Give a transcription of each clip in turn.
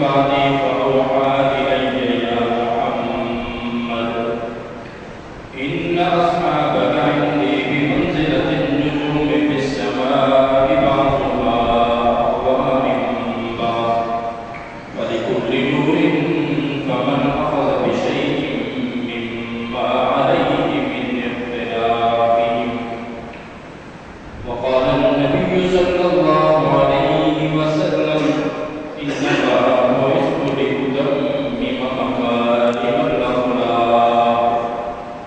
بعدي فأوحى إلي يا محمد إن أصحابك عندي بمنزلة النجوم في السماء بعضها أقوى من بعض ولكل نور فمن أخذ بشيء مما عليه من اختلافهم. وقال النبي صلى الله عليه وسلم إنما بعثت لأتمم مكارم الأخلاق.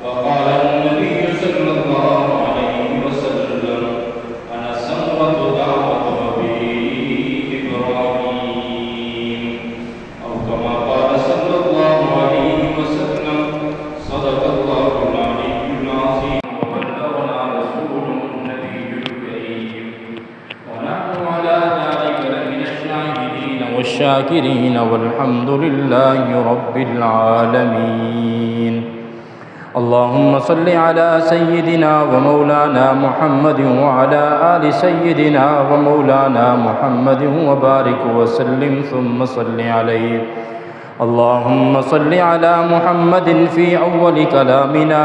وقال النبي صلى الله عليه وسلم أنا سمرة دعوة أبي إبراهيم أو كما قال صلى الله عليه وسلم صدق الله العلي العظيم وبلغنا رسوله النبي الكريم ونحن على ذلك لمن الشاهدين والشاكرين والحمد لله رب العالمين. اللهم صل على سيدنا ومولانا محمد وعلى آل سيدنا ومولانا محمد وبارك وسلم ثم صل عليه. اللهم صل على محمد في أول كلامنا،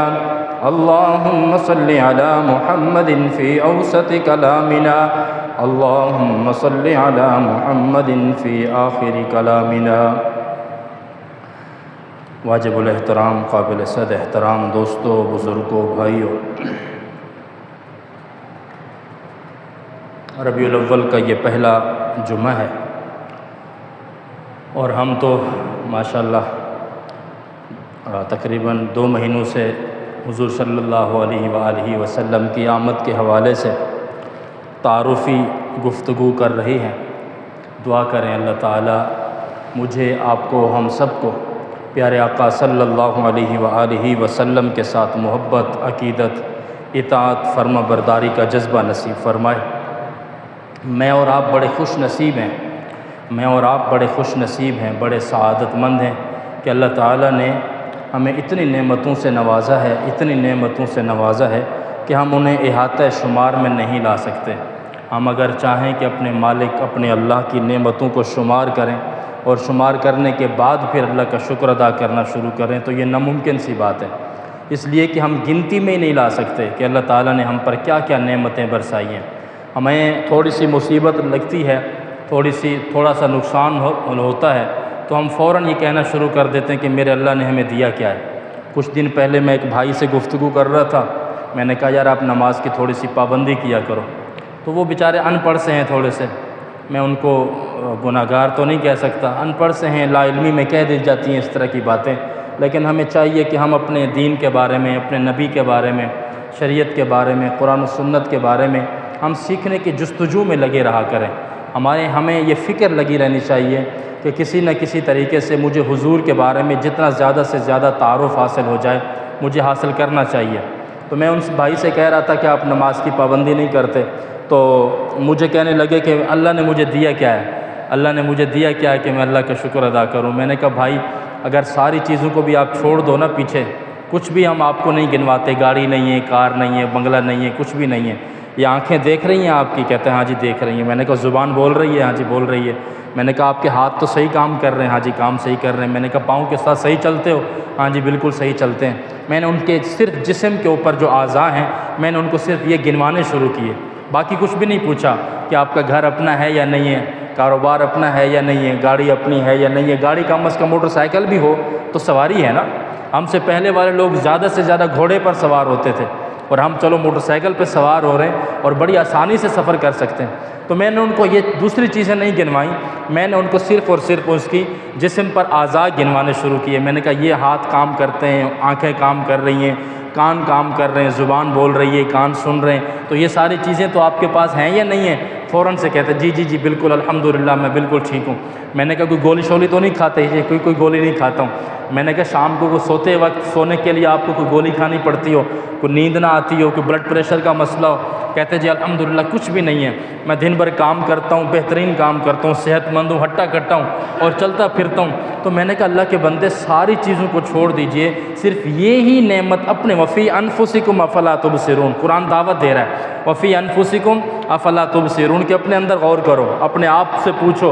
اللهم صل على محمد في أوسط كلامنا، اللهم صل على محمد في آخر كلامنا. واجب الاحترام، قابل صد احترام دوستوں، بزرگوں، بھائیوں، ربیع الاول کا یہ پہلا جمعہ ہے اور ہم تو ماشاءاللہ تقریباً 2 مہینوں سے حضور صلی اللہ علیہ وآلہ وسلم کی آمد کے حوالے سے تعارفی گفتگو کر رہی ہیں. دعا کریں اللہ تعالیٰ مجھے، آپ کو، ہم سب کو پیارے آقا صلی اللہ علیہ وآلہ وسلم کے ساتھ محبت، عقیدت، اطاعت، فرما برداری کا جذبہ نصیب فرمائے. میں اور آپ بڑے خوش نصیب ہیں، میں اور آپ بڑے خوش نصیب ہیں، بڑے سعادت مند ہیں کہ اللہ تعالیٰ نے ہمیں اتنی نعمتوں سے نوازا ہے، اتنی نعمتوں سے نوازا ہے کہ ہم انہیں احاطہ شمار میں نہیں لا سکتے. ہم اگر چاہیں کہ اپنے مالک، اپنے اللہ کی نعمتوں کو شمار کریں اور شمار کرنے کے بعد پھر اللہ کا شکر ادا کرنا شروع کریں تو یہ ناممکن سی بات ہے، اس لیے کہ ہم گنتی میں ہی نہیں لا سکتے کہ اللہ تعالیٰ نے ہم پر کیا کیا نعمتیں برسائی ہیں. ہمیں تھوڑی سی مصیبت لگتی ہے، تھوڑا سا نقصان ہوتا ہے تو ہم فوراً یہ کہنا شروع کر دیتے ہیں کہ میرے اللہ نے ہمیں دیا کیا ہے. کچھ دن پہلے میں ایک بھائی سے گفتگو کر رہا تھا، میں نے کہا یار آپ نماز کی تھوڑی سی پابندی کیا کرو. تو وہ بیچارے ان پڑھ سے ہیں تھوڑے سے، میں ان کو گناہگار تو نہیں کہہ سکتا، ان پڑھ سے ہیں، لا علمی میں کہہ دی جاتی ہیں اس طرح کی باتیں. لیکن ہمیں چاہیے کہ ہم اپنے دین کے بارے میں، اپنے نبی کے بارے میں، شریعت کے بارے میں، قرآن و سنت کے بارے میں ہم سیکھنے کی جستجو میں لگے رہا کریں. ہمیں یہ فکر لگی رہنی چاہیے کہ کسی نہ کسی طریقے سے مجھے حضور کے بارے میں جتنا زیادہ سے زیادہ تعارف حاصل ہو جائے مجھے حاصل کرنا چاہیے. تو میں ان بھائی سے کہہ رہا تھا کہ آپ نماز کی پابندی نہیں کرتے، تو مجھے کہنے لگے کہ اللہ نے مجھے دیا کیا ہے، اللہ نے مجھے دیا کیا ہے کہ میں اللہ کا شکر ادا کروں. میں نے کہا بھائی اگر ساری چیزوں کو بھی آپ چھوڑ دو نا پیچھے، کچھ بھی ہم آپ کو نہیں گنواتے، گاڑی نہیں ہے، کار نہیں ہے، بنگلہ نہیں ہے، کچھ بھی نہیں ہے. یہ آنکھیں دیکھ رہی ہیں آپ کی؟ کہتے ہیں ہاں جی دیکھ رہی ہیں. میں نے کہا زبان بول رہی ہے؟ ہاں جی بول رہی ہے. میں نے کہا آپ کے ہاتھ تو صحیح کام کر رہے ہیں؟ ہاں جی کام صحیح کر رہے ہیں. میں نے کہا پاؤں کے ساتھ صحیح چلتے ہو؟ ہاں جی بالکل صحیح چلتے ہیں. میں نے ان کے صرف جسم کے اوپر جو اعضاء ہیں میں نے ان کو صرف یہ گنوانے شروع کیے، باقی کچھ بھی نہیں پوچھا کہ آپ کا گھر اپنا ہے یا نہیں ہے، کاروبار اپنا ہے یا نہیں ہے، گاڑی اپنی ہے یا نہیں ہے. گاڑی کم از کم موٹر سائیکل بھی ہو تو سواری ہے نا. ہم سے پہلے والے لوگ زیادہ سے زیادہ گھوڑے پر سوار ہوتے تھے اور ہم چلو موٹر سائیکل پہ سوار ہو رہے ہیں اور بڑی آسانی سے سفر کر سکتے ہیں. تو میں نے ان کو یہ دوسری چیزیں نہیں گنوائیں، میں نے ان کو صرف اور صرف اس کی جسم پر اعضاء گنوانے شروع کیے. میں نے کہا یہ ہاتھ کام کرتے ہیں، آنکھیں کام کر رہی ہیں، کان کام کر رہے ہیں، زبان بول رہی ہے، کان سن رہے ہیں، تو یہ ساری چیزیں تو آپ کے پاس ہیں یا نہیں ہیں؟ فوراً سے کہتے جی جی جی بالکل الحمدللہ میں بالکل ٹھیک ہوں. میں نے کہا کوئی گولی شولی تو نہیں کھاتے؟ یہ کوئی گولی نہیں کھاتا ہوں. میں نے کہا شام کو سوتے وقت سونے کے لیے آپ کو کوئی گولی کھانی پڑتی ہو، کوئی نیند نہ آتی ہو، کوئی بلڈ پریشر کا مسئلہ ہو؟ کہتے جی الحمدللہ کچھ بھی نہیں ہے، میں دن بھر کام کرتا ہوں، بہترین کام کرتا ہوں، صحت مند ہوں، ہٹا کٹا ہوں اور چلتا پھرتا ہوں. تو میں نے کہا اللہ کے بندے ساری چیزوں کو چھوڑ دیجئے، صرف یہی نعمت اپنے وفی انفسکم افلا تبصرون، قرآن دعوت دے رہا ہے وفی انفسکم افلا تبصرون کہ اپنے اندر غور کرو، اپنے آپ سے پوچھو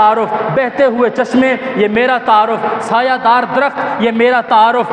تعارف، بہتے ہوئے چشمے یہ میرا تعارف، سایہ دار درخت یہ میرا تعارف،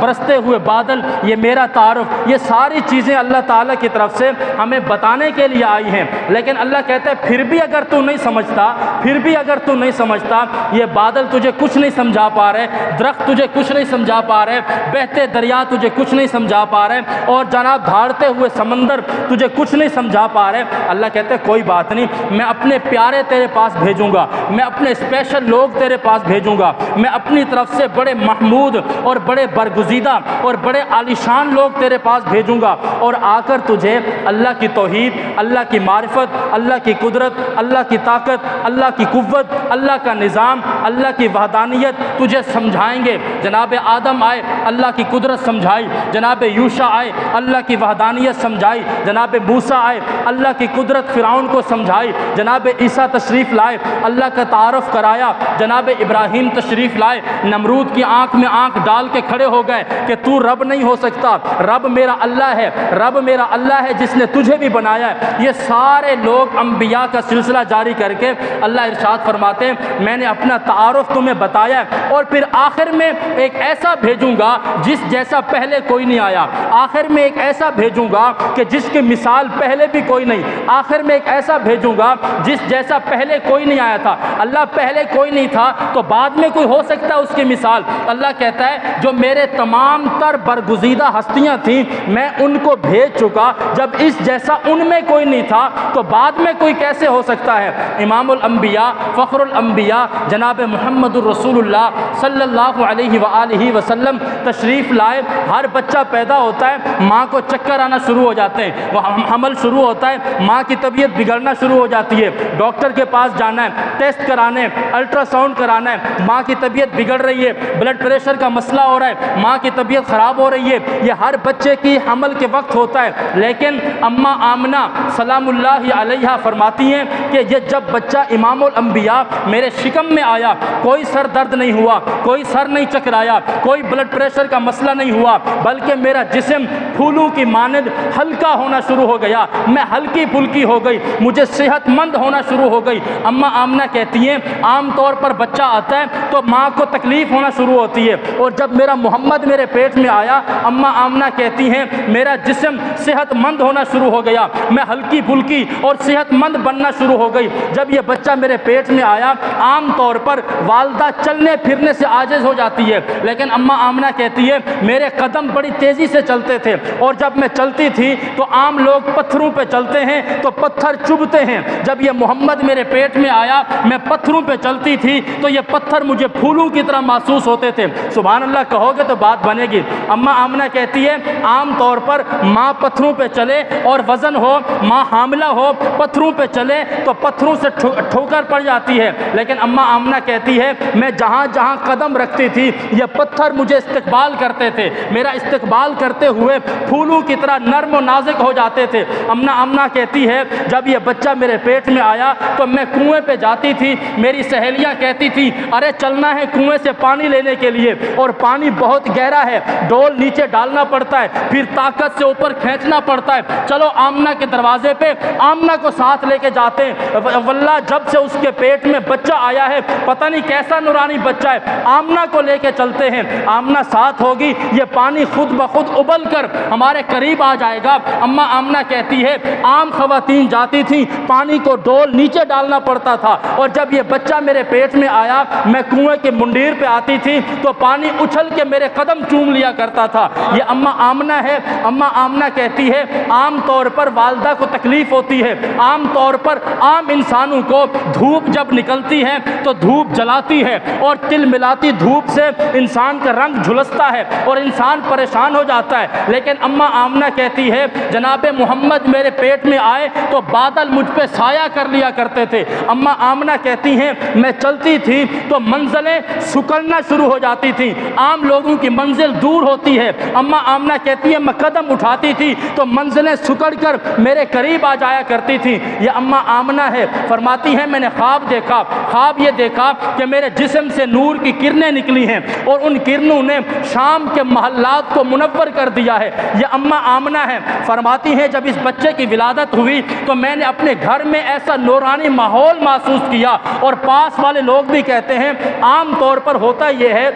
برستے ہوئے بادل یہ میرا تعارف۔ یہ ساری چیزیں اللہ تعالیٰ کی طرف سے ہمیں بتانے کے لیے آئی ہیں، لیکن اللہ کہتا ہے پھر بھی اگر تو نہیں سمجھتا، پھر بھی اگر تو نہیں سمجھتا، یہ بادل تجھے کچھ نہیں سمجھا پا رہے، درخت تجھے کچھ نہیں سمجھا پا رہے، بہتے دریا تجھے کچھ نہیں سمجھا پا رہے، اور جناب دھاڑتے ہوئے سمندر تجھے کچھ نہیں سمجھا پا رہے، اللہ کہتے ہیں کوئی بات نہیں، میں اپنے پیارے تیرے پاس بھیجوں گا، میں اپنے اسپیشل لوگ تیرے پاس بھیجوں گا، میں اپنی طرف سے بڑے محمود اور بڑے برگزیدہ اور بڑے عالیشان لوگ تیرے پاس بھیجوں گا، اور آ کر تجھے اللہ کی توحید، اللہ کی معرفت، اللہ کی قدرت، اللہ کی طاقت، اللہ کی قوت، اللہ کا نظام، اللہ کی وحدانیت تجھے سمجھائیں گے۔ جناب آدم آئے، اللہ کی قدرت سمجھائی، جناب یوشع آئے، اللہ کی وحدانیت سمجھائی، جناب موسیٰ آئے، اللہ کی قدرت فرعون کو سمجھائی، جناب عیسیٰ تشریف لائے، اللہ کا تعارف کرایا، جناب ابراہیم تشریف لائے، نمرود کی آنکھ میں آنکھ ڈال کے کھڑے ہو گئے کہ تو رب نہیں ہو سکتا، رب میرا اللہ ہے، رب میرا اللہ ہے جس نے تجھے بھی بنایا ہے۔ یہ سارے لوگ انبیاء کا سلسلہ جاری کر کے اللہ ارشاد فرماتے ہیں میں نے اپنا تعارف تمہیں بتایا ہے، اور پھر آخر میں ایک ایسا بھیجوں گا جس جیسا پہلے کوئی نہیں آیا، آخر میں ایک ایسا بھیجوں گا کہ جس کی مثال پہلے بھی کوئی نہیں، آخر میں ایک ایسا بھیجوں گا جس جیسا پہلے کوئی نہیں آیا تھا۔ اللہ پہلے کوئی نہیں تھا تو بعد میں کوئی ہو سکتا ہے اس کی مثال؟ اللہ کہتا ہے جو میرے تمام تر برگزیدہ ہستیاں تھیں میں ان کو بھیج چکا، جب اس جیسا ان میں کوئی نہیں تھا تو بعد میں کوئی کیسے ہو سکتا ہے؟ امام الانبیاء، فخر الانبیاء جناب محمد الرسول اللہ صلی اللہ علیہ وآلہ وسلم تشریف لائے۔ ہر بچہ پیدا ہوتا ہے، ماں کو چکر آنا شروع ہو جاتے ہیں، وہ حمل شروع ہوتا ہے، ماں کی طبیعت بگڑنا شروع ہو جاتی ہے، ڈاکٹر کے پاس جانا ہے، ٹیسٹ کرانے، الٹرا ساؤنڈ کرانا ہے، ماں کی طبیعت بگڑ رہی ہے، بلڈ پریشر کا مسئلہ ہو رہا ہے، ماں کی طبیعت خراب ہو رہی ہے، یہ ہر بچے کی حمل کے وقت ہوتا ہے۔ لیکن اماں آمنہ سلام اللہ علیہا فرماتی ہیں کہ یہ جب بچہ امام الانبیاء میرے شکم میں آیا کوئی سر درد نہیں ہوا، کوئی سر نہیں چکرایا، کوئی بلڈ پریشر کا مسئلہ نہیں ہوا، بلکہ میرا جسم پھولوں کی مانند ہلکا ہونا شروع ہو گیا، میں ہلکی پھلکی ہو گئی، مجھے صحت مند ہونا شروع ہو گئی۔ اماں آمنہ کہتی ہیں عام طور پر بچہ آتا ہے تو ماں کو تکلیف ہونا شروع ہوتی ہے، اور جب میرا محمد میرے پیٹ میں آیا اماں آمنہ کہتی ہیں میرا جسم صحت مند ہونا شروع ہو گیا، میں ہلکی پھلکی اور صحت مند بننا شروع ہو گئی۔ جب یہ بچہ میرے پیٹ میں آیا عام طور پر والدہ چلنے پھرنے سے عاجز ہو جاتی ہے، لیکن اماں آمنہ کہتی ہے میرے قدم بڑی تیزی سے چلتے تھے، اور جب میں چلتی تھی تو عام لوگ پتھروں پہ چلتے ہیں تو پتھر چبھتے ہیں، جب یہ محمد میرے پیٹ میں آیا میں پتھروں پہ چلتی تھی تو یہ پتھر مجھے پھولوں کی طرح محسوس ہوتے تھے۔ سبحان اللہ کہو گے تو بات بنے گی۔ اماں آمنہ کہتی ہے عام طور پر ماں پتھروں پہ چلے اور وزن ہو، ماں حاملہ ہو، پتھروں پہ چلے تو پتھروں سے ٹھوکر پڑ جاتی ہے، لیکن اماں آمنہ کہتی ہے میں جہاں جہاں قدم رکھتی تھی یہ پتھر مجھے استقبال کرتے تھے، میرا استقبال کرتے ہوئے پھولوں کی طرح نرم و نازک ہو جاتے تھے۔ اماں آمنہ کہتی ہے جب یہ بچہ میرے پیٹ میں آیا تو میں کنویں پہ جاتی تھی، میری سہیلیاں کہتی تھی ارے چلنا ہے کنویں سے پانی لینے کے لیے، اور پانی بہت گہرا ہے، ڈول نیچے ڈالنا پڑتا ہے، پھر طاقت سے اوپر کھینچنا پڑتا ہے، چلو آمنہ کے دروازے پہ آمنہ کو ساتھ لے کے جاتے ہیں۔ واللہ جب سے اس کے پیٹ میں بچہ آیا ہے پتہ نہیں کیسا نورانی بچہ ہے، آمنہ کو لے کے چلتے ہیں، آمنہ ساتھ ہوگی، یہ پانی خود بخود ابل کر ہمارے قریب آ جائے گا۔ اماں آمنہ کہتی ہے عام خواتین جاتی تھیں پانی کو ڈول نیچے ڈالنا پڑتا تھا، اور جب یہ بچہ میرے پیٹ میں آیا میں کنویں کے منڈیر پہ آتی تھی تو پانی اچھل کے میرے قدم چوم لیا کرتا تھا۔ یہ اماں آمنہ ہے۔ اماں آمنہ کہتی ہے عام طور پر والدہ کو تکلیف ہوتی ہے، عام طور پر عام انسانوں کو دھوپ جب نکلتی ہے تو دھوپ جلاتی ہے، اور تل ملاتی دھوپ سے انسان کا رنگ جھلستا ہے اور انسان پریشان ہو جاتا ہے، لیکن اماں آمنہ کہتی ہے جناب محمد میرے پیٹ میں آئے تو بادل مجھ پہ سایہ کر لیا کرتے تھے۔ اماں آمنہ کہتی ہیں میں چلتی تھی تو منزلیں سکڑنا شروع ہو جاتی تھیں، عام لوگوں کی منزل دور ہوتی ہے، اماں آمنہ کہتی ہے میں قدم اٹھاتی تھی تو منزلیں سکڑ کر میرے قریب آ جایا کرتی تھیں۔ یہ اماں آمنہ ہے، فرماتی ہیں میں نے خواب دیکھا، خواب یہ دیکھا کہ میرے جسم سے نور کی کرنیں نکلی ہیں اور ان کرنوں نے شام کے محلات کو منور کر دیا ہے۔ یہ اماں آمنہ ہے، فرماتی ہیں جب اس بچے کی ولادت ہوئی تو میں نے اپنے گھر میں ایسا نورانی ماحول محسوس کیا۔ اور پاس والے لوگ بھی کہتے ہیں عام طور پر ہوتا یہ ہے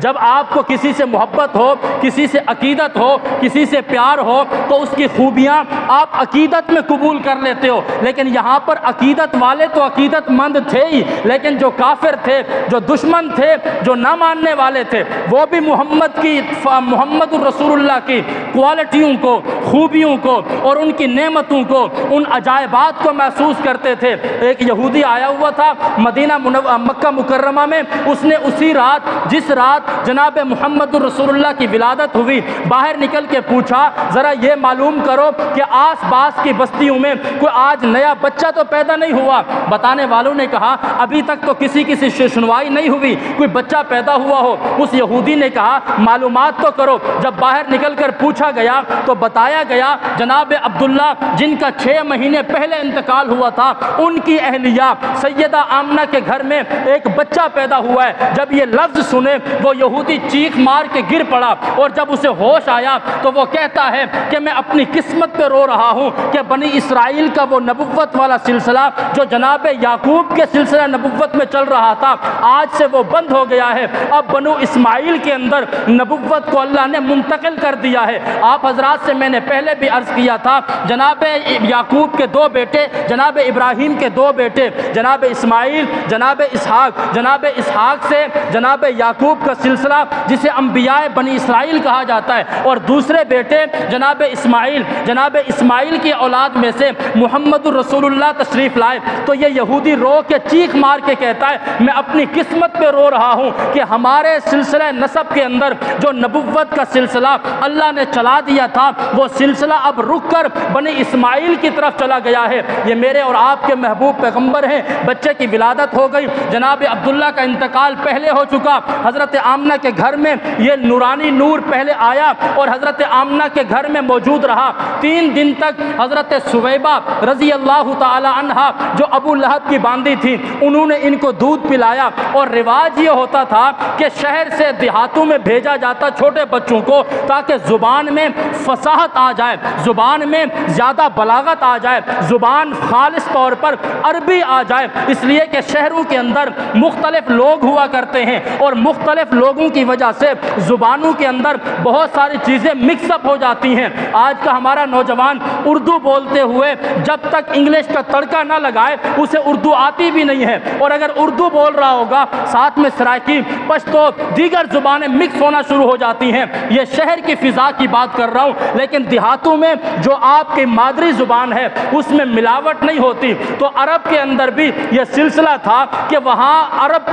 جب آپ کو کسی سے محبت ہو، کسی سے عقیدت ہو، کسی سے پیار ہو تو اس کی خوبیاں آپ عقیدت میں قبول کر لیتے ہو، لیکن یہاں پر عقیدت والے تو عقیدت مند تھے ہی، لیکن جو کافر تھے، جو دشمن تھے، جو نہ ماننے والے تھے، وہ بھی محمد الرسول اللہ کی کوالٹیوں کو، خوبیوں کو اور ان کی نعمتوں کو، ان عجائبات کو محسوس کرتے تھے۔ ایک یہودی آیا ہوا تھا مکہ مکرمہ میں، اس نے اسی رات، جس رات جناب محمد الرسول اللہ کی ولادت ہوئی، باہر نکل کے پوچھا ذرا یہ معلوم کرو کہ آس پاس کی بستیوں میں کوئی آج نیا بچہ تو پیدا نہیں ہوا؟ بتانے والوں نے کہا ابھی تک تو کسی سے سنوائی نہیں ہوئی کوئی بچہ پیدا ہوا ہو۔ اس یہودی نے کہا معلومات تو کرو۔ جب باہر نکل کر پوچھا گیا تو بتایا گیا جناب عبداللہ جن کا 6 مہینے پہلے انتقال ہوا تھا، ان کی اہلیہ سیدہ آمنہ کے گھر میں ایک بچہ پیدا ہوا ہے۔ جب یہ لفظ سنے وہ یہودی چیخ مار کے گر پڑا، اور جب اسے ہوش آیا تو وہ کہتا ہے کہ میں اپنی قسمت پہ رو رہا ہوں کہ بنی اسرائیل کا وہ نبوت والا سلسلہ جو جناب یعقوب کے سلسلہ نبوت میں چل رہا تھا، آج سے وہ بند ہو گیا ہے۔ اب بنو اسماعیل کے اندر نبوت کو اللہ نے منتقل کر دیا ہے۔ آپ حضرات سے میں نے پہلے بھی عرض کیا تھا، جناب یعقوب کے 2 بیٹے، جناب ابراہیم کے 2 بیٹے، جناب اسماعیل، جناب اسحاق، جناب اسحاق سے جناب یعقوب کا سلسلہ جسے انبیاء بنی اسرائیل کہا جاتا ہے، اور دوسرے بیٹے جناب اسماعیل کی اولاد میں سے محمد الرسول اللہ تشریف لائے۔ تو یہ یہودی رو کے چیخ مار کے کہتا ہے میں اپنی قسمت پہ رو رہا ہوں کہ ہمارے سلسلہ نسب کے اندر جو نبوت کا سلسلہ اللہ نے چلا دیا تھا، وہ سلسلہ اب رک کر بنی اسماعیل کی طرف چلا گیا ہے۔ یہ میرے اور آپ کے محبوب پیغمبر ہیں، بچے کی ولادت ہو گئی، جناب عبداللہ کا انتقال پہلے ہو چکا، حضرت آمنہ کے گھر میں یہ نورانی نور پہلے آیا اور حضرت آمنہ کے گھر میں موجود رہا۔ 3 دن تک حضرت سویبہ رضی اللہ تعالی عنہا جو ابو لہب کی باندی تھی، انہوں نے ان کو دودھ پلایا، اور رواج یہ ہوتا تھا کہ شہر سے دیہاتوں میں بھیجا جاتا چھوٹے بچوں کو تاکہ زبان میں فصاحت آ جائے، زبان میں زیادہ بلاغت آ جائے، زبان خالص طور پر عربی آ جائے، اس لیے کہ شہروں کے اندر مختلف لوگ ہوا کرتے ہیں اور مختلف لوگوں کی وجہ سے زبانوں کے اندر بہت ساری چیزیں مکس اپ ہو جاتی ہیں۔ آج کا ہمارا نوجوان اردو بولتے ہوئے جب تک انگلش کا تڑکا نہ لگائے اسے اردو آتی بھی نہیں ہے، اور اگر اردو بول رہا ہوگا ساتھ میں سرائکی، پشتو، دیگر زبانیں مکس ہونا شروع ہو جاتی ہیں۔ یہ شہر کی فضا کی بات کر رہا ہوں، لیکن دیہاتوں میں جو آپ کی مادری زبان ہے اس میں ملاوٹ نہیں ہوتی۔ تو عرب کے اندر بھی یہ سلسلہ تھا کہ وہاں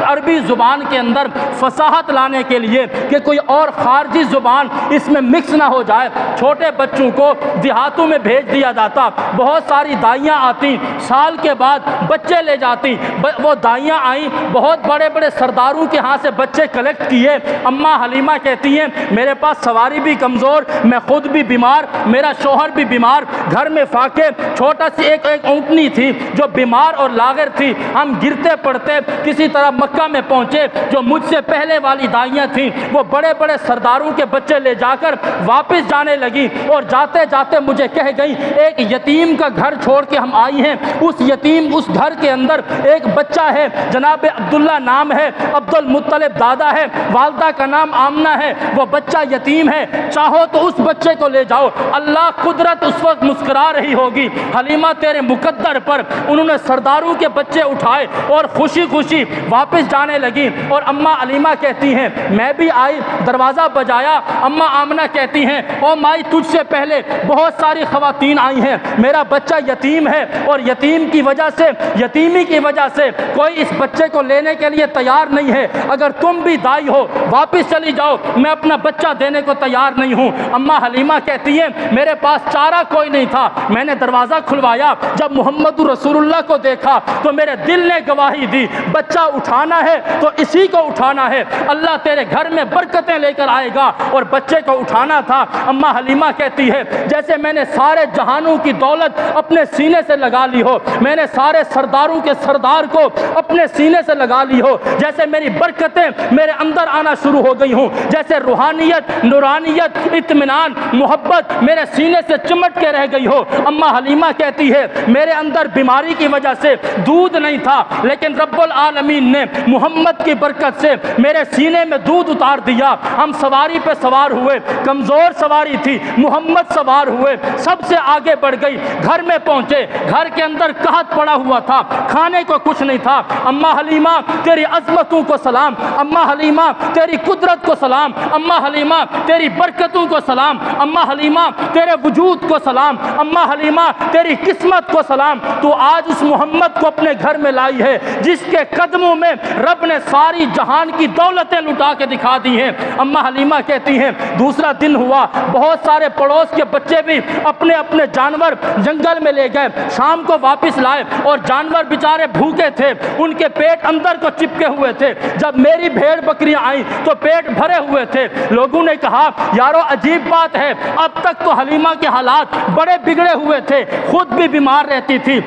عربی زبان کے اندر فصاحت لانے کے لیے کہ کوئی اور خارجی زبان اس میں مکس نہ ہو جائے، چھوٹے بچوں کو دیہاتوں میں بھیج دیا جاتا۔ بہت ساری دائیاں آتی، سال کے بعد بچے لے جاتی۔ وہ دائیاں آئیں، بہت بڑے بڑے سرداروں کے ہاں سے بچے کلیکٹ کیے۔ اماں حلیمہ کہتی ہیں میرے پاس سواری بھی کمزور، میں خود بھی بیمار، میرا شوہر بھی بیمار، گھر میں فاقے، چھوٹا سی ایک اونٹنی تھی جو بیمار اور لاغر تھی۔ ہم گرتے پڑتے کسی طرح مکہ میں پہنچے۔ جو مجھ سے پہلے والی دائیاں تھیں وہ بڑے بڑے سرداروں کے بچے لے جا کر واپس جانے لگی، اور جاتے جاتے مجھے کہہ گئی ایک یتیم کا گھر چھوڑ کے ہم آئی ہیں، اس گھر کے اندر ایک بچہ ہے، جناب عبداللہ نام ہے، عبد المطلب دادا ہے، والدہ کا نام آمنہ ہے، وہ بچہ یتیم ہے، چاہو تو اس بچے کو لے جاؤ۔ اللہ قدرت اس وقت مسکرا رہی ہوگی حلیمہ تیرے مقدر پر۔ انہوں نے سرداروں کے بچے اٹھائے اور خوشی خوشی واپس جانے لگی، اور اماں علیمہ کہتی ہیں میں بھی آئی، دروازہ بجایا، اماں آمنہ کہتی ہیں او مائی تجھ سے پہلے بہت ساری خواتین آئی ہیں، میرا بچہ یتیم ہے، اور یتیمی کی وجہ سے کوئی اس بچے کو لینے کے لیے تیار نہیں ہے، اگر تم بھی دائی ہو واپس چلی جاؤ، میں اپنا بچہ دینے کو تیار نہیں ہوں۔ اماں حلیمہ کہتی ہے میرے پاس چارہ کوئی نہیں تھا، میں نے دروازہ کھلوایا، جب محمد رسول اللہ کو دیکھا تو میرے دل نے گواہی دی بچہ اٹھانا ہے تو اسی کو اٹھانا ہے۔ اللہ اللہ تیرے گھر میں برکتیں لے کر آئے گا۔ اور بچے کو اٹھانا تھا۔ اماں حلیمہ کہتی ہے جیسے میں نے سارے جہانوں کی دولت اپنے سینے سے لگا لی ہو، میں نے سارے سرداروں کے سردار کو اپنے سینے سے لگا لی ہو، جیسے میری برکتیں میرے اندر آنا شروع ہو گئی ہوں، جیسے روحانیت، نورانیت، اطمینان، محبت میرے سینے سے چمٹ کے رہ گئی ہو۔ اماں حلیمہ کہتی ہے میرے اندر بیماری کی وجہ سے دودھ نہیں تھا، لیکن رب العالمین نے محمد کی برکت سے میرے سینے میں دودھ اتار دیا۔ ہم سواری پہ سوار ہوئے، کمزور سواری تھی، محمد سوار ہوئے، سب سے آگے بڑھ گئی، گھر میں پہنچے، گھر کے اندر قحط پڑا ہوا تھا، کھانے کو کچھ نہیں تھا۔ اماں حلیمہ تیری عظمتوں کو سلام، اماں حلیمہ تیری قدرت کو سلام، اماں حلیمہ تیری برکتوں کو سلام، اماں حلیمہ تیرے وجود کو سلام، اماں حلیمہ تیری قسمت کو سلام۔ تو آج اس محمد کو اپنے گھر میں لائی ہے جس کے قدموں میں رب نے ساری جہان کی دولتیں لٹا کے دکھا دی ہیں۔ اماں حلیمہ کہتی ہیں دوسرا دن ہوا، بہت سارے پڑوس کے بچے بھی اپنے اپنے جانور جنگل میں لے گئے، شام کو واپس لائے اور جانور بیچارے بھوکے تھے، ان کے پیٹ اندر کو چپکے ہوئے تھے۔ جب میری بھیڑ بکریاں آئیں تو پیٹ بھرے ہوئے تھے۔ لوگوں نے کہا یارو عجیب بات ہے، اب تک تو حلیمہ کے حالات بڑے بگڑے ہوئے تھے، خود بھی بیمار رہتی تھی،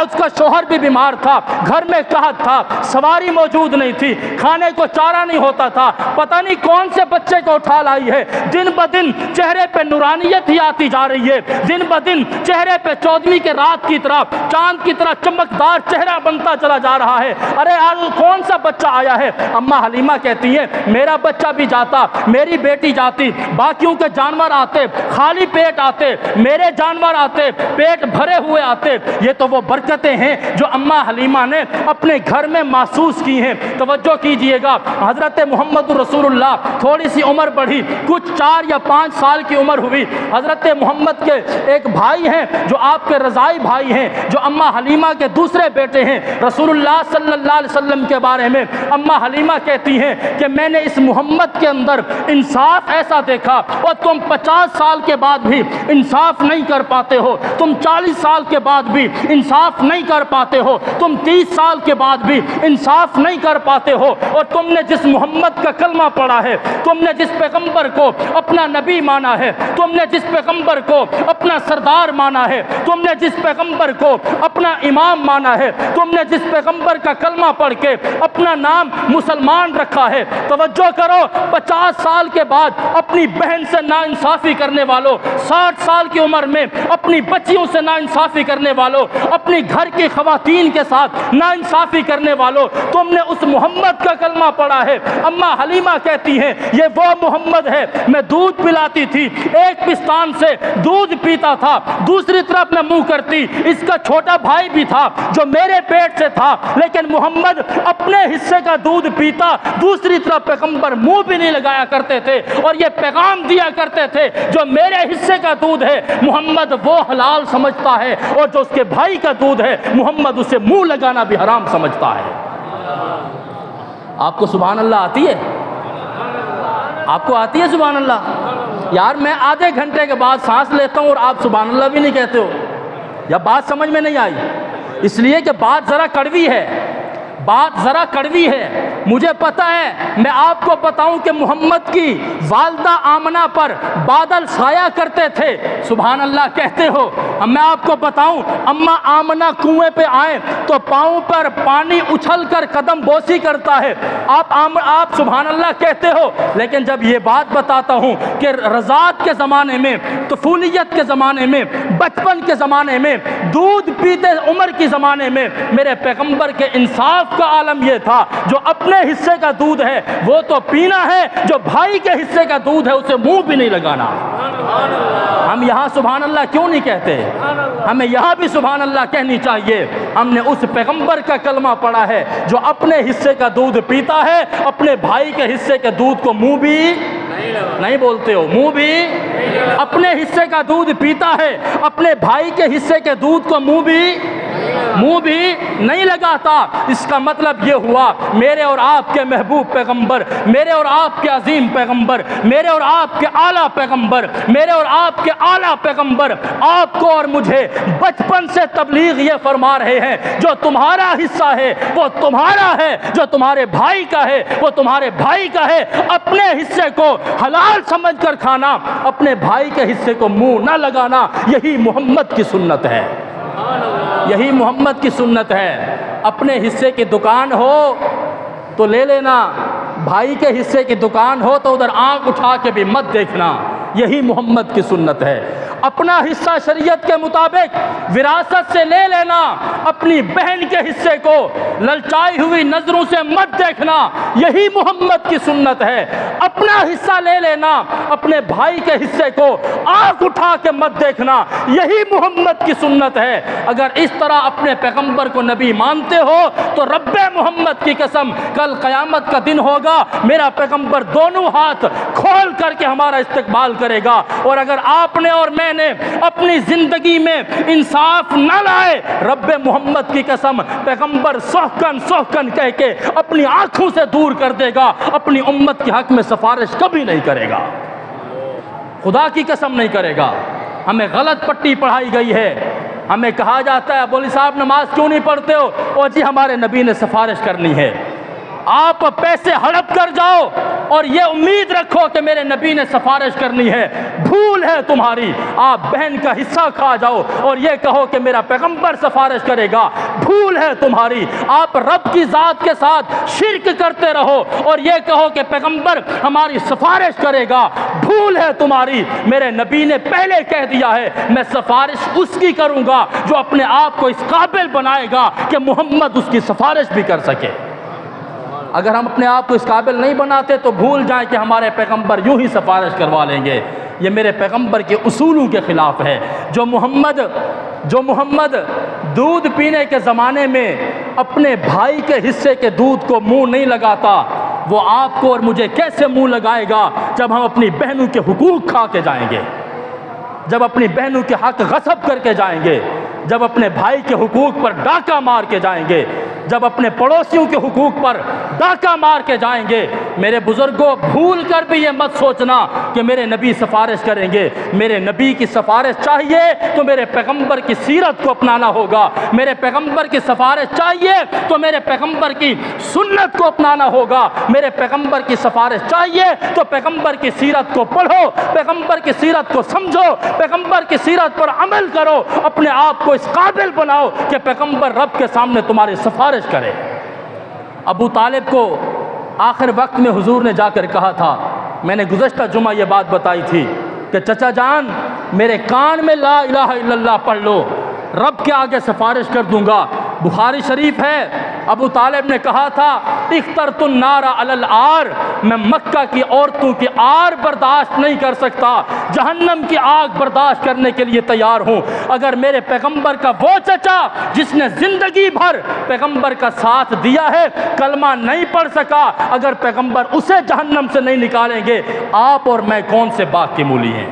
اس کا شوہر بھی بیمار تھا، گھر میں قحط تھا، سواری موجود نہیں تھی، کھانے کو چارہ نہیں ہوتا تھا، پتہ نہیں کون سے بچے کو اٹھا لائی ہے۔ دن بدن چہرے پہ نورانیت ہی آتی جا رہی ہے، دن بدن چہرے پہ چودھویں کے رات کی طرح، چاند کی طرح چمکدار چہرہ بنتا چلا جا رہا ہے۔ ارے آج کون سا بچہ آیا ہے؟ اماں حلیمہ کہتی ہے میرا بچہ بھی جاتا، میری بیٹی جاتی، باقیوں کے جانور آتے خالی پیٹ آتے، میرے جانور آتے پیٹ بھرے ہوئے آتے۔ یہ تو وہ برکتیں ہیں جو اماں حلیمہ نے اپنے گھر میں محسوس کی ہیں۔ توجہ کیجئے گا، حضرت محمد رسول اللہ تھوڑی سی عمر بڑھی، کچھ 4 یا 5 سال کی عمر ہوئی۔ حضرت محمد کے ایک بھائی ہیں جو آپ کے رضائی بھائی ہیں، جو اماں حلیمہ کے دوسرے بیٹے ہیں۔ رسول اللہ صلی اللہ علیہ وسلم کے بارے میں اماں حلیمہ کہتی ہیں کہ میں نے اس محمد کے اندر انصاف ایسا دیکھا، اور تم 50 سال کے بعد بھی انصاف نہیں کر پاتے ہو، تم 40 سال کے بعد بھی انصاف نہیں کر پاتے ہو، تم 30 سال کے بعد بھی انصاف نہیں کر پاتے ہو۔ اور تم نے جس محمد کا کلمہ پڑھا ہے، تم نے جس پیغمبر کو اپنا نبی مانا ہے، تم نے جس پیغمبر کو اپنا سردار مانا ہے، تم نے جس پیغمبر کو اپنا امام مانا ہے، تم نے جس پیغمبر کا کلمہ پڑھ کے اپنا نام مسلمان رکھا ہے، توجہ کرو 50 سال کے بعد اپنی بہن سے ناانصافی کرنے والوں، 60 سال کی عمر میں اپنی بچیوں سے ناانصافی کرنے والوں، اپنی گھر کی خواتین کے ساتھ ناانصافی کرنے والوں، تم نے اس محمد کا کلمہ پڑھا ہے۔ اماں حلیمہ کہتی ہیں یہ وہ محمد ہے، میں دودھ پلاتی تھی، ایک پستان سے دودھ پیتا تھا، دوسری طرف میں منہ کرتی، اس کا چھوٹا بھائی بھی تھا جو میرے پیٹ سے تھا، لیکن محمد اپنے حصے کا دودھ پیتا، دوسری طرف پیغمبر منہ بھی نہیں لگایا کرتے تھے، اور یہ پیغام دیا کرتے تھے جو میرے حصے کا دودھ ہے محمد وہ حلال سمجھتا ہے، اور جو اس کے بھائی کا دودھ ہے محمد اسے منہ لگانا بھی حرام سمجھتا ہے۔ آپ کو سبحان اللہ آتی ہے؟ آپ کو آتی ہے سبحان اللہ؟ یار میں آدھے گھنٹے کے بعد سانس لیتا ہوں اور آپ سبحان اللہ بھی نہیں کہتے ہو، یا بات سمجھ میں نہیں آئی؟ اس لیے کہ بات ذرا کڑوی ہے، بات ذرا کڑوی ہے۔ مجھے پتا ہے، میں آپ کو بتاؤں کہ محمد کی والدہ آمنہ پر بادل سایہ کرتے تھے، سبحان اللہ کہتے ہو؟ میں آپ کو بتاؤں اماں آمنہ کنویں پہ آئیں تو پاؤں پر پانی اچھل کر قدم بوسی کرتا ہے، آپ سبحان اللہ کہتے ہو؟ لیکن جب یہ بات بتاتا ہوں کہ رضاعت کے زمانے میں، طفولیت کے زمانے میں، بچپن کے زمانے میں، دودھ پیتے عمر کے زمانے میں، میرے پیغمبر کے انصاف کا عالم یہ تھا جو اپنے حصے کا دودھ ہے وہ تو پینا ہے، جو بھائی کے حصے کا دودھ ہے اسے منہ بھی نہیں لگانا۔ ہم یہاں سبحان اللہ کیوں نہیں کہتے؟ ہمیں یہاں بھی سبحان اللہ کہنی چاہیے۔ ہم نے اس پیغمبر کا کلمہ پڑھا ہے جو اپنے حصے کا دودھ پیتا ہے، اپنے بھائی کے حصے کے دودھ کو منہ بھی نہیں بولتے ہو، منہ بھی اپنے حصے کا دودھ پیتا ہے، اپنے بھائی کے حصے کے دودھ کو منہ بھی منہ بھی نہیں لگاتا۔ اس کا مطلب یہ ہوا میرے اور آپ کے محبوب پیغمبر، میرے اور آپ کے عظیم پیغمبر، میرے اور آپ کے اعلیٰ پیغمبر، میرے اور آپ کے اعلیٰ پیغمبر آپ کو اور مجھے بچپن سے تبلیغ یہ فرما رہے ہیں، جو تمہارا حصہ ہے وہ تمہارا ہے، جو تمہارے بھائی کا ہے وہ تمہارے بھائی کا ہے، اپنے حصے کو حلال سمجھ کر کھانا، اپنے بھائی کے حصے کو منہ نہ لگانا، یہی محمد کی سنت ہے، یہی محمد کی سنت ہے۔ اپنے حصے کی دکان ہو تو لے لینا، بھائی کے حصے کی دکان ہو تو ادھر آنکھ اٹھا کے بھی مت دیکھنا، یہی محمد کی سنت ہے۔ اپنا حصہ شریعت کے مطابق وراثت سے لے لینا، اپنی بہن کے حصے کو للچائی ہوئی نظروں سے مت دیکھنا، یہی محمد کی سنت ہے۔ اپنا حصہ لے لینا، اپنے بھائی کے حصے کو آنکھ اٹھا کے مت دیکھنا، یہی محمد کی سنت ہے۔ اگر اس طرح اپنے پیغمبر کو نبی مانتے ہو تو رب محمد کی قسم کل قیامت کا دن ہوگا، میرا پیغمبر دونوں ہاتھ کھول کر کے ہمارا استقبال کرے گا۔ اور اگر آپ نے اور میں نے اپنی زندگی میں انصاف نہ لائے، رب محمد کی قسم پیغمبر سوکن سوکن کہہ کے اپنی آنکھوں سے دور کر دے گا، اپنی امت کے حق میں سفارش کبھی نہیں کرے گا، خدا کی قسم نہیں کرے گا۔ ہمیں غلط پٹی پڑھائی گئی ہے، ہمیں کہا جاتا ہے بولی صاحب نماز کیوں نہیں پڑھتے ہو؟ اور جی ہمارے نبی نے سفارش کرنی ہے۔ آپ پیسے ہڑپ کر جاؤ اور یہ امید رکھو کہ میرے نبی نے سفارش کرنی ہے، بھول ہے تمہاری۔ آپ بہن کا حصہ کھا جاؤ اور یہ کہو کہ میرا پیغمبر سفارش کرے گا، بھول ہے تمہاری۔ آپ رب کی ذات کے ساتھ شرک کرتے رہو اور یہ کہو کہ پیغمبر ہماری سفارش کرے گا، بھول ہے تمہاری۔ میرے نبی نے پہلے کہہ دیا ہے میں سفارش اس کی کروں گا جو اپنے آپ کو اس قابل بنائے گا کہ محمد اس کی سفارش بھی کر سکے۔ اگر ہم اپنے آپ کو اس قابل نہیں بناتے تو بھول جائیں کہ ہمارے پیغمبر یوں ہی سفارش کروا لیں گے۔ یہ میرے پیغمبر کے اصولوں کے خلاف ہے۔ جو محمد دودھ پینے کے زمانے میں اپنے بھائی کے حصے کے دودھ کو منہ نہیں لگاتا، وہ آپ کو اور مجھے کیسے منہ لگائے گا جب ہم اپنی بہنوں کے حقوق کھا کے جائیں گے، جب اپنی بہنوں کے حق غصب کر کے جائیں گے، جب اپنے بھائی کے حقوق پر ڈاکہ مار کے جائیں گے، جب اپنے پڑوسیوں کے حقوق پر ڈاکہ مار کے جائیں گے۔ میرے بزرگوں بھول کر بھی یہ مت سوچنا کہ میرے نبی سفارش کریں گے۔ میرے نبی کی سفارش چاہیے تو میرے پیغمبر کی سیرت کو اپنانا ہوگا، میرے پیغمبر کی سفارش چاہیے تو میرے پیغمبر کی سنت کو اپنانا ہوگا، میرے پیغمبر کی سفارش چاہیے تو پیغمبر کی سیرت کو پڑھو، پیغمبر کی سیرت کو سمجھو، پیغمبر کی سیرت پر عمل کرو، اپنے آپ کو اس قابل بناؤ کہ پیغمبر رب کے سامنے تمہاری سفارش کرے۔ ابو طالب کو آخر وقت میں حضور نے جا کر کہا تھا، میں نے گزشتہ جمعہ یہ بات بتائی تھی کہ چچا جان میرے کان میں لا الہ الا اللہ پڑھ لو، رب کے آگے سفارش کر دوں گا۔ بخاری شریف ہے، ابو طالب نے کہا تھا اخترت النار علی العار، میں مکہ کی عورتوں کی آر برداشت نہیں کر سکتا، جہنم کی آگ برداشت کرنے کے لیے تیار ہوں۔ اگر میرے پیغمبر کا وہ چچا جس نے زندگی بھر پیغمبر کا ساتھ دیا ہے کلمہ نہیں پڑھ سکا، اگر پیغمبر اسے جہنم سے نہیں نکالیں گے، آپ اور میں کون سے باغ کی مولی ہیں؟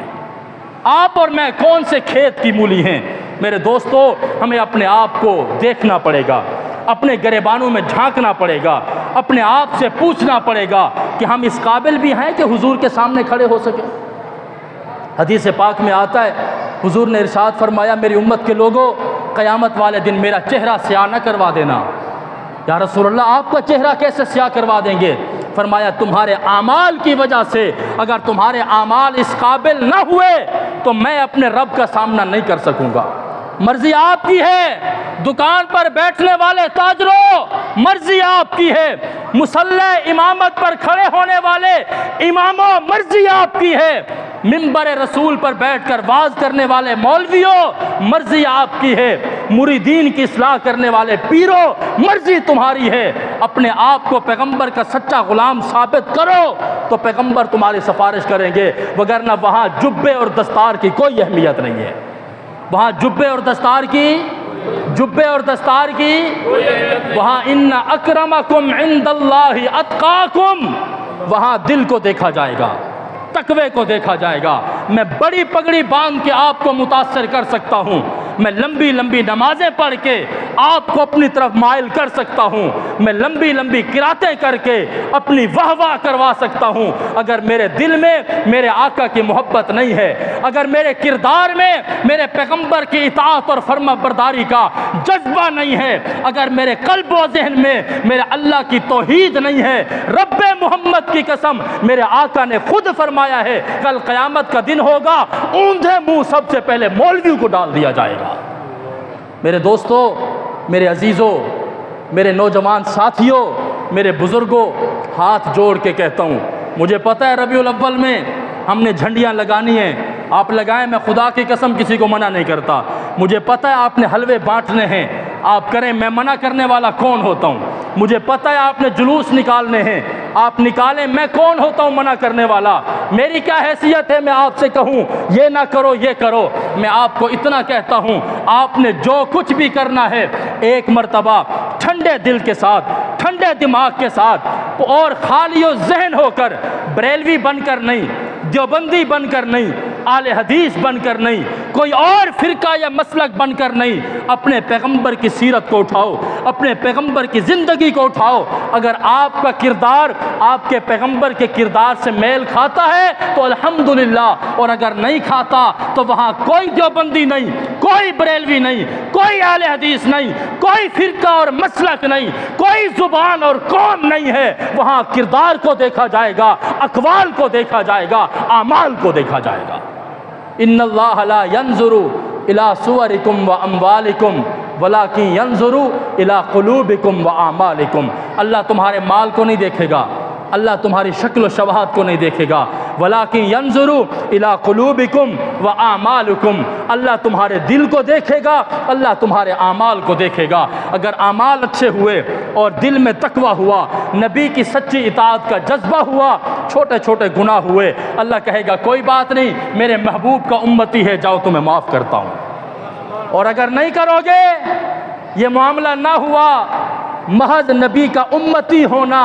آپ اور میں کون سے کھیت کی مولی ہیں؟ میرے دوستو ہمیں اپنے آپ کو دیکھنا پڑے گا، اپنے گریبانوں میں جھانکنا پڑے گا، اپنے آپ سے پوچھنا پڑے گا کہ ہم اس قابل بھی ہیں کہ حضور کے سامنے کھڑے ہو سکیں۔ حدیث پاک میں آتا ہے حضور نے ارشاد فرمایا میری امت کے لوگوں قیامت والے دن میرا چہرہ سیاہ نہ کروا دینا۔ یا رسول اللہ آپ کا چہرہ کیسے سیاہ کروا دیں گے؟ فرمایا تمہارے اعمال کی وجہ سے، اگر تمہارے اعمال اس قابل نہ ہوئے تو میں اپنے رب کا سامنا نہیں کر سکوں گا۔ مرضی آپ کی ہے، دکان پر بیٹھنے والے تاجروں مرضی آپ کی ہے، مصلی امامت پر کھڑے ہونے والے اماموں مرضی آپ کی ہے، منبر رسول پر بیٹھ کر واز کرنے والے مولویوں مرضی آپ کی ہے، مریدین کی اصلاح کرنے والے پیروں مرضی تمہاری ہے۔ اپنے آپ کو پیغمبر کا سچا غلام ثابت کرو تو پیغمبر تمہاری سفارش کریں گے، وگرنہ وہاں جبے اور دستار کی کوئی اہمیت نہیں ہے۔ وہاں جبے اور دستار کی وہاں ان اکرمکم عند اللہ اتقاکم، وہاں دل کو دیکھا جائے گا، تقوی کو دیکھا جائے گا۔ میں بڑی پگڑی باندھ کے آپ کو متاثر کر سکتا ہوں، میں لمبی لمبی نمازیں پڑھ کے آپ کو اپنی طرف مائل کر سکتا ہوں، میں لمبی لمبی قراتیں کر کے اپنی واہ واہ کروا سکتا ہوں۔ اگر میرے دل میں میرے آقا کی محبت نہیں ہے، اگر میرے کردار میں میرے پیغمبر کی اطاعت اور فرما برداری کا جذبہ نہیں ہے، اگر میرے قلب و ذہن میں میرے اللہ کی توحید نہیں ہے، رب محمد کی قسم میرے آقا نے خود فرمایا ہے کل قیامت کا دن ہوگا، اوندھے منہ سب سے پہلے مولویوں کو ڈال دیا جائے گا۔ میرے دوستو، میرے عزیزوں، میرے نوجوان ساتھیوں، میرے بزرگوں، ہاتھ جوڑ کے کہتا ہوں، مجھے پتہ ہے ربیع الاول میں ہم نے جھنڈیاں لگانی ہیں، آپ لگائیں، میں خدا کی قسم کسی کو منع نہیں کرتا۔ مجھے پتہ ہے آپ نے حلوے بانٹنے ہیں، آپ کریں، میں منع کرنے والا کون ہوتا ہوں؟ مجھے پتہ ہے آپ نے جلوس نکالنے ہیں، آپ نکالیں، میں کون ہوتا ہوں منع کرنے والا؟ میری کیا حیثیت ہے میں آپ سے کہوں یہ نہ کرو یہ کرو؟ میں آپ کو اتنا کہتا ہوں، آپ نے جو کچھ بھی کرنا ہے ایک مرتبہ ٹھنڈے دل کے ساتھ، ٹھنڈے دماغ کے ساتھ اور خالی و ذہن ہو کر، بریلوی بن کر نہیں، دیوبندی بن کر نہیں، اہل حدیث بن کر نہیں، کوئی اور فرقہ یا مسلک بن کر نہیں، اپنے پیغمبر کی سیرت کو اٹھاؤ، اپنے پیغمبر کی زندگی کو اٹھاؤ۔ اگر آپ کا کردار آپ کے پیغمبر کے کردار سے میل کھاتا ہے تو الحمدللہ، اور اگر نہیں کھاتا تو وہاں کوئی دیوبندی نہیں، کوئی بریلوی نہیں، کوئی اہل حدیث نہیں، کوئی فرقہ اور مسلک نہیں، کوئی زبان اور قوم نہیں ہے، وہاں کردار کو دیکھا جائے گا، اقوال کو دیکھا جائے گا، اعمال کو دیکھا جائے گا۔ ان اللہ لا ينظر الى صورکم و اموالکم ولکن ينظر الى قلوبکم و اعمالکم۔ اللہ تمہارے مال کو نہیں دیکھے گا، اللہ تمہاری شکل و شباہت کو نہیں دیکھے گا، ولیکن ینظر الی قلوبکم و اعمالکم، اللہ تمہارے دل کو دیکھے گا، اللہ تمہارے اعمال کو دیکھے گا۔ اگر اعمال اچھے ہوئے اور دل میں تقوی ہوا، نبی کی سچی اطاعت کا جذبہ ہوا، چھوٹے چھوٹے گناہ ہوئے، اللہ کہے گا کوئی بات نہیں، میرے محبوب کا امتی ہے، جاؤ تمہیں معاف کرتا ہوں۔ اور اگر نہیں کرو گے، یہ معاملہ نہ ہوا، محض نبی کا امتی ہونا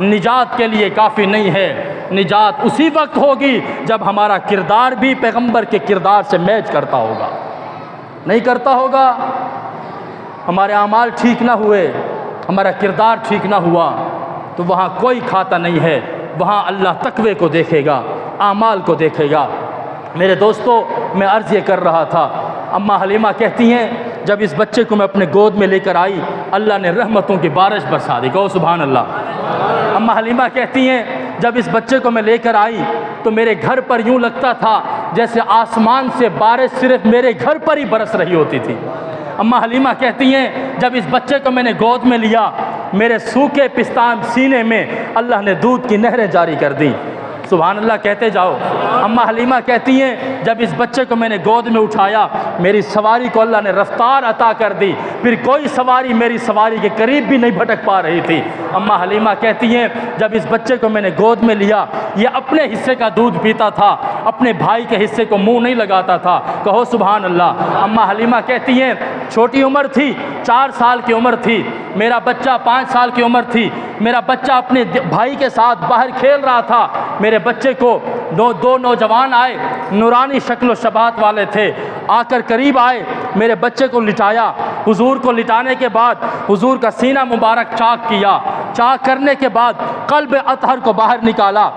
نجات کے لیے کافی نہیں ہے۔ نجات اسی وقت ہوگی جب ہمارا کردار بھی پیغمبر کے کردار سے میچ کرتا ہوگا۔ نہیں کرتا ہوگا، ہمارے اعمال ٹھیک نہ ہوئے، ہمارا کردار ٹھیک نہ ہوا، تو وہاں کوئی کھاتا نہیں ہے، وہاں اللہ تقوی کو دیکھے گا، اعمال کو دیکھے گا۔ میرے دوستو، میں عرض یہ کر رہا تھا، اماں حلیمہ کہتی ہیں جب اس بچے کو میں اپنے گود میں لے کر آئی، اللہ نے رحمتوں کی بارش برسا دی، کہو سبحان اللہ۔ اماں حلیمہ کہتی ہیں جب اس بچے کو میں لے کر آئی تو میرے گھر پر یوں لگتا تھا جیسے آسمان سے بارش صرف میرے گھر پر ہی برس رہی ہوتی تھی۔ اماں حلیمہ کہتی ہیں جب اس بچے کو میں نے گود میں لیا، میرے سوکھے پستان سینے میں اللہ نے دودھ کی نہریں جاری کر دیں، سبحان اللہ کہتے جاؤ۔ اماں حلیمہ کہتی ہیں جب اس بچے کو میں نے گود میں اٹھایا، میری سواری کو اللہ نے رفتار عطا کر دی، پھر کوئی سواری میری سواری کے قریب بھی نہیں بھٹک پا رہی تھی۔ اماں حلیمہ کہتی ہیں جب اس بچے کو میں نے گود میں لیا، یہ اپنے حصے کا دودھ پیتا تھا، اپنے بھائی کے حصے کو منہ نہیں لگاتا تھا، کہو سبحان اللہ۔ اماں حلیمہ کہتی ہیں چھوٹی عمر تھی، 4 سال کی عمر تھی، میرا بچہ 5 سال کی عمر تھی، میرا بچہ اپنے بھائی کے ساتھ باہر کھیل رہا تھا، میرے بچے کو دو نوجوان آئے، نورانی شکل و شباہت والے تھے، آ کر قریب آئے، میرے بچے کو لٹایا، حضور کو لٹانے کے بعد حضور کا سینہ مبارک چاک کیا، چاک کرنے کے بعد قلب اطہر کو باہر نکالا،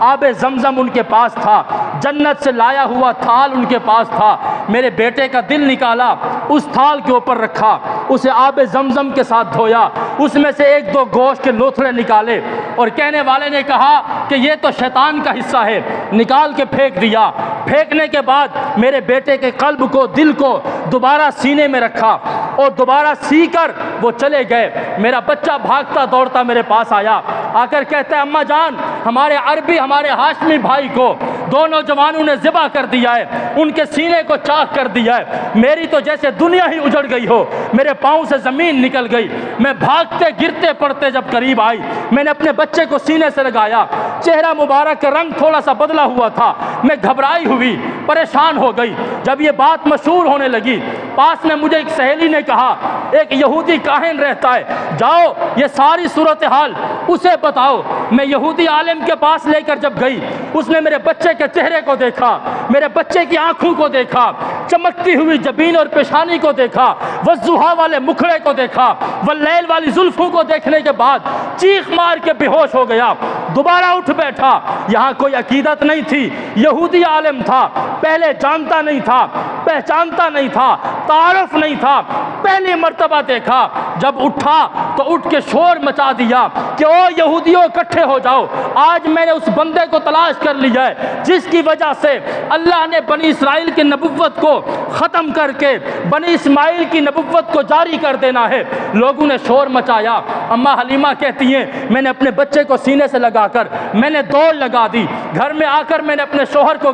آب زمزم ان کے پاس تھا، جنت سے لایا ہوا تھال ان کے پاس تھا، میرے بیٹے کا دل نکالا، اس تھال کے اوپر رکھا، اسے آب زمزم کے ساتھ دھویا، اس میں سے 1-2 گوشت کے لوتھڑے نکالے، اور کہنے والے نے کہا کہ یہ تو شیطان کا حصہ ہے، نکال کے پھینک دیا۔ پھینکنے کے بعد میرے بیٹے کے قلب کو، دل کو دوبارہ سینے میں رکھا اور دوبارہ سی کر وہ چلے گئے۔ میرا بچہ بھاگتا دوڑتا میرے پاس آیا، آ کر کہتا ہے اماں جان، ہمارے عربی، ہمارے ہاشمی بھائی کو 2 نوجوانوں نے ذبح کر دیا ہے، ان کے سینے کو چاک کر دیا ہے، میری تو جیسے دنیا ہی اجڑ گئی ہو، میرے پاؤں سے زمین نکل گئی، میں بھاگتے گرتے پڑتے جب قریب آئی، میں نے اپنے بچے کو سینے سے لگایا، چہرہ مبارک کا رنگ تھوڑا سا بدلا ہوا تھا، میں گھبرائی ہوئی، پریشان ہو گئی۔ جب یہ بات مشہور ہونے لگی، پاس میں مجھے ایک سہیلی نے کہا ایک یہودی کاہن رہتا ہے، جاؤ یہ ساری صورتحال اسے بتاؤ۔ میں یہودی عالم کے پاس لے کر جب گئی، اس نے میرے بچے کے چہرے کو دیکھا، میرے بچے کی آنکھوں کو دیکھا، چمکتی ہوئی جبین اور پیشانی کو دیکھا، والضحیٰ والے مکھڑے کو دیکھا، واللیل والی زلفوں کو دیکھنے کے بعد چیخ مار کے بے ہوش ہو گیا، دوبارہ اٹھ بیٹھا۔ یہاں کوئی عقیدت نہیں تھی، یہودی عالم تھا، پہلے جانتا نہیں تھا، پہچانتا نہیں تھا، تعارف نہیں تھا، پہلی مرتبہ دیکھا۔ جب اٹھا تو اٹھ کے شور مچا دیا کہ او یہودیوں اکٹھے ہو جاؤ، آج میں نے اس بندے کو تلاش کر لیا ہے جس کی وجہ سے اللہ نے بنی اسرائیل کی نبوت کو ختم کر کے بنی اسماعیل کی نبوت کو جاری کر دینا ہے۔ لوگوں نے شور مچایا۔ اماں حلیمہ کہتی ہیں میں نے اپنے بچے کو سینے سے لگا کر میں نے دوڑ لگا دی، گھر میں آ کر میں نے اپنے شوہر کو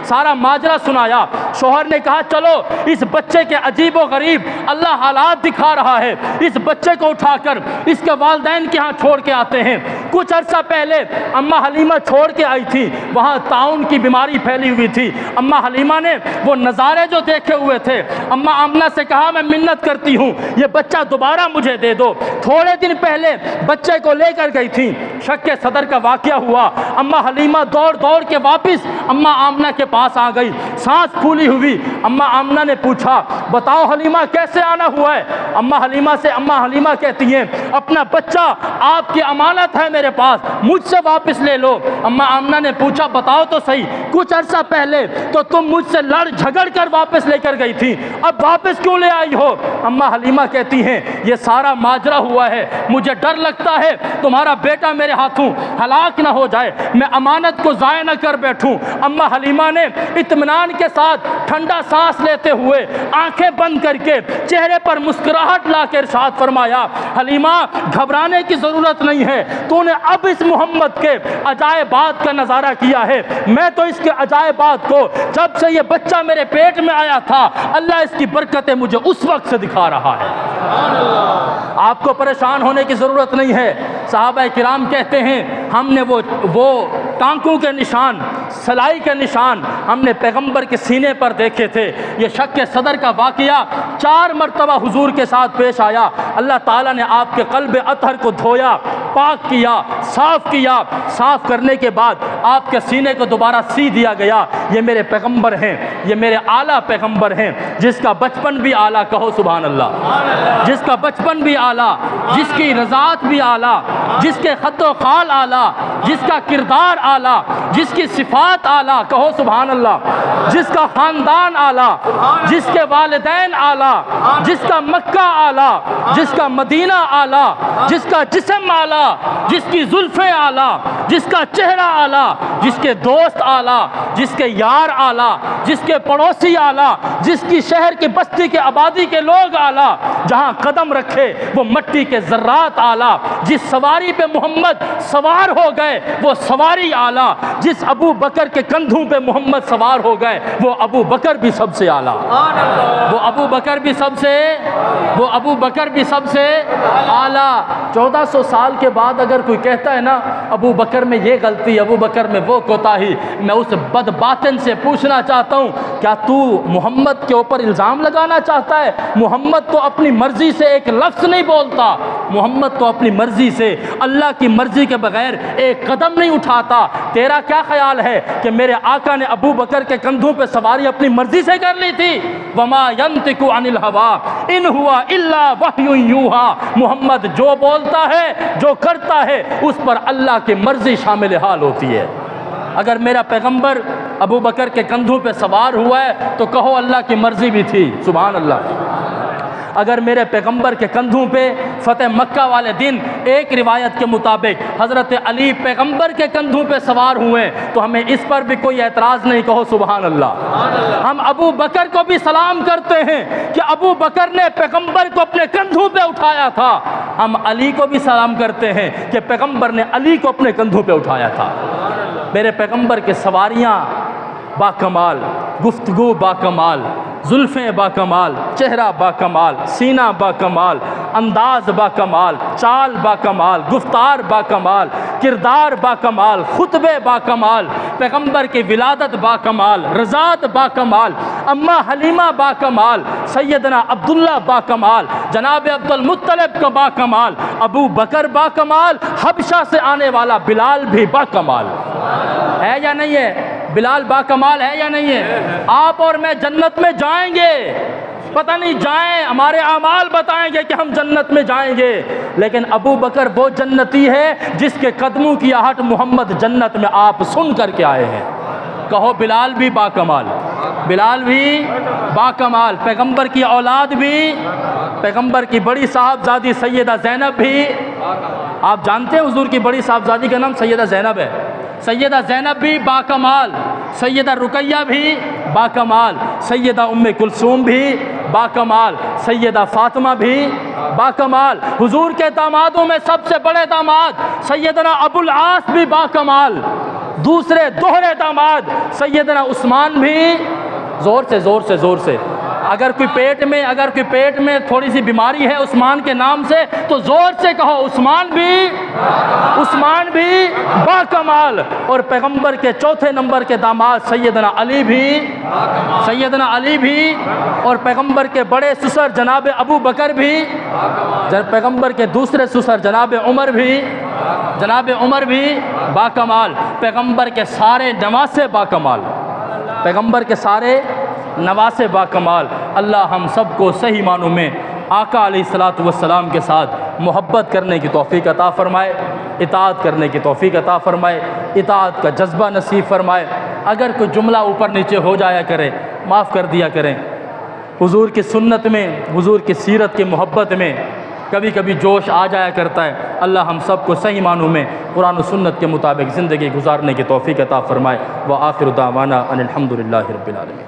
سارا ماجرا سنایا۔ شوہر نے کہا چلو اس بچے کے عجیب و غریب اللہ حالات دکھا رہا ہے، اس بچے کو اٹھا کر اس کے والدین کے ہاں چھوڑ کے آتے ہیں۔ کچھ عرصہ پہلے اماں حلیمہ چھوڑ کے آئی تھی، وہاں طاعون کی بیماری پھیلی ہوئی تھی۔ اماں حلیمہ نے وہ نظارے جو دیکھے ہوئے تھے، اماں آمنہ سے کہا میں منت کرتی ہوں یہ بچہ دوبارہ مجھے دے دو۔ تھوڑے دن پہلے بچے کو لے کر گئی تھی، شک صدر کا واقعہ ہوا۔ اماں حلیمہ دوڑ دوڑ کے واپس اماں آمنہ کے پاس آ گئی، سانس پھولی ہوئی۔ اماں آمنہ نے پوچھا بتاؤ حلیمہ کیسے آنا ہوا ہے؟ اماں حلیمہ کہتی ہیں اپنا بچہ آپ کی امانت ہے میرے پاس، مجھ سے واپس لے لو۔ اماں آمنہ نے پوچھا بتاؤ تو صحیح، کچھ عرصہ پہلے تو تم مجھ سے لڑ جھگڑ کر واپس لے کر گئی تھی، اب واپس کیوں لے آئی ہو؟ اماں حلیمہ کہتی ہیں یہ سارا ماجرا ہوا ہے، مجھے ڈر لگتا ہے تمہارا بیٹا میرے ہاتھوں ہلاک نہ ہو جائے، میں امانت کو ضائع نہ کر بیٹھوں۔ اماں حلیمہ نے اطمینان کے ساتھ ٹھنڈا سانس لیتے ہوئے آنکھیں بند کر کے چہرے پر مسکراہٹ لا کے ارشاد فرمایا حلیمہ گھبرانے کی ضرورت نہیں ہے، تو نے اب اس محمد کے عجائبات کا نظارہ کیا ہے، میں تو اس کے عجائبات کو جب سے یہ بچہ میرے پیٹ میں آیا تھا اللہ اس کی برکتیں مجھے اس وقت سے دکھا رہا ہے۔ آپ کو پریشان ہونے کی ضرورت نہیں ہے۔ صحابہ کرام کہتے ہیں ہم نے وہ ٹانکوں کے نشان، سلائی کے نشان ہم نے پیغمبر کے سینے پر دیکھے تھے۔ یہ شک صدر کا واقعہ 4 مرتبہ حضور کے ساتھ پیش آیا۔ اللہ تعالیٰ نے آپ کے قلب اطہر کو دھویا، پاک کیا، صاف کرنے کے بعد آپ کے سینے کو دوبارہ سی دیا گیا۔ یہ میرے پیغمبر ہیں، یہ میرے اعلیٰ پیغمبر ہیں، جس کا بچپن بھی اعلیٰ، کہو سبحان اللہ، جس کا بچپن بھی اعلیٰ، جس کی رضاعت بھی اعلیٰ، جس کے خط و خال اعلیٰ، جس کا کردار اعلیٰ، جس کی صفات اعلیٰ، کہو سبحان اللہ، جس کا خاندان اعلیٰ، جس کے والدین اعلیٰ، جس کا مکہ اعلیٰ، جس کا مدینہ اعلیٰ، جس کا جسم اعلیٰ، جس کی زلفیں اعلیٰ، جس کا چہرہ اعلیٰ، جس کے دوست اعلیٰ، جس کے یار اعلیٰ، جس کے پڑوسی اعلیٰ، جس کی شہر کی بستی کے آبادی کے لوگ اعلیٰ، جہاں قدم رکھے وہ مٹی کے ذرات اعلیٰ، جس سواری پہ محمد سوار ہو گئے وہ سواری اعلیٰ، جس ابو بکر کے کندھوں پہ محمد سوار ہو گئے وہ ابو بکر بھی سب سے اعلیٰ، وہ ابو بکر بھی سب سے اعلیٰ۔ 1400 سال کے بعد اگر کوئی کہتا ہے نا ابو بکر میں یہ غلطی، ابو بکر میں وہ کوتاہی، میں اس بد باطن سے پوچھنا چاہتا ہوں کیا تو محمد کے اوپر الزام لگانا چاہتا ہے؟ محمد تو اپنی مرضی سے ایک لفظ نہیں بولتا، محمد تو اپنی مرضی سے اللہ کی مرضی کے بغیر ایک قدم نہیں اٹھاتا۔ تیرا کیا خیال ہے کہ میرے آقا نے ابو بکر کے کندھوں پہ سواری اپنی مرضی سے کر لی تھی؟ وما ينطق عن الهوى ان هو الا وحی یوحى، محمد جو بولتا ہے جو کرتا ہے اس پر اللہ کی مرضی شامل حال ہوتی ہے۔ اگر میرا پیغمبر ابو بکر کے کندھوں پہ سوار ہوا ہے تو کہو اللہ کی مرضی بھی تھی، سبحان اللہ۔ اگر میرے پیغمبر کے کندھوں پہ فتح مکہ والے دن ایک روایت کے مطابق حضرت علی پیغمبر کے کندھوں پہ سوار ہوئے تو ہمیں اس پر بھی کوئی اعتراض نہیں، کہو سبحان اللہ۔ ہم ابو بکر کو بھی سلام کرتے ہیں کہ ابو بکر نے پیغمبر کو اپنے کندھوں پہ اٹھایا تھا، ہم علی کو بھی سلام کرتے ہیں کہ پیغمبر نے علی کو اپنے کندھوں پہ اٹھایا تھا۔ میرے پیغمبر کے سواریاں با کمال، گفتگو با کمال، زلفیں با کمال، چہرہ با کمال، سینہ با کمال، انداز با کمال، چال با کمال، گفتار با کمال، کردار با کمال، خطبے با کمال، پیغمبر کی ولادت با کمال، رضاعت با کمال، اماں حلیمہ با کمال، سیدنا عبداللہ با کمال، جناب عبد المطلب کا با کمال، ابو بکر با کمال، حبشہ سے آنے والا بلال بھی با کمال ہے یا نہیں ہے؟ بلال باکمال ہے یا نہیں ہے؟ آپ اور میں جنت میں جائیں گے، پتہ نہیں جائیں، ہمارے اعمال بتائیں گے کہ ہم جنت میں جائیں گے، لیکن ابو بکر وہ جنتی ہے جس کے قدموں کی آہٹ محمد جنت میں آپ سن کر کے آئے ہیں۔ کہو بلال بھی باکمال، بلال بھی باکمال، پیغمبر کی اولاد بھی، پیغمبر کی بڑی صاحبزادی سیدہ زینب بھی، آپ جانتے ہیں حضور کی بڑی صاحبزادی کا نام سیدہ زینب ہے، سیدہ زینب بھی باکمال، سیدہ رقیہ بھی باکمال، سیدہ ام کلثوم بھی باکمال، سیدہ فاطمہ بھی باکمال، حضور کے دامادوں میں سب سے بڑے داماد سیدنا ابو العاص بھی باکمال، دوسرے دوہرے داماد سیدنا عثمان بھی، زور سے زور سے زور سے، اگر کوئی پیٹ میں تھوڑی سی بیماری ہے عثمان کے نام سے تو زور سے کہو عثمان بھی باکمال، اور پیغمبر کے چوتھے نمبر کے داماد سیدنا علی بھی، اور پیغمبر کے بڑے سسر جناب ابو بکر بھی، پیغمبر کے دوسرے سسر جناب عمر بھی باکمال، پیغمبر کے سارے نواسے باکمال، پیغمبر کے سارے نواسے باکمال۔ اللہ ہم سب کو صحیح معنوں میں آقا علیہ الصلوۃ والسلام کے ساتھ محبت کرنے کی توفیق عطا فرمائے، اطاعت کرنے کی توفیق عطا فرمائے، اطاعت کا جذبہ نصیب فرمائے۔ اگر کوئی جملہ اوپر نیچے ہو جایا کرے معاف کر دیا کریں، حضور کی سنت میں، حضور کی سیرت کی محبت میں کبھی کبھی جوش آ جایا کرتا ہے۔ اللہ ہم سب کو صحیح معنوں میں قرآن و سنت کے مطابق زندگی گزارنے کی توفیق عطا فرمائے۔ وآخر دعوانا ان الحمد للہ رب العالمین۔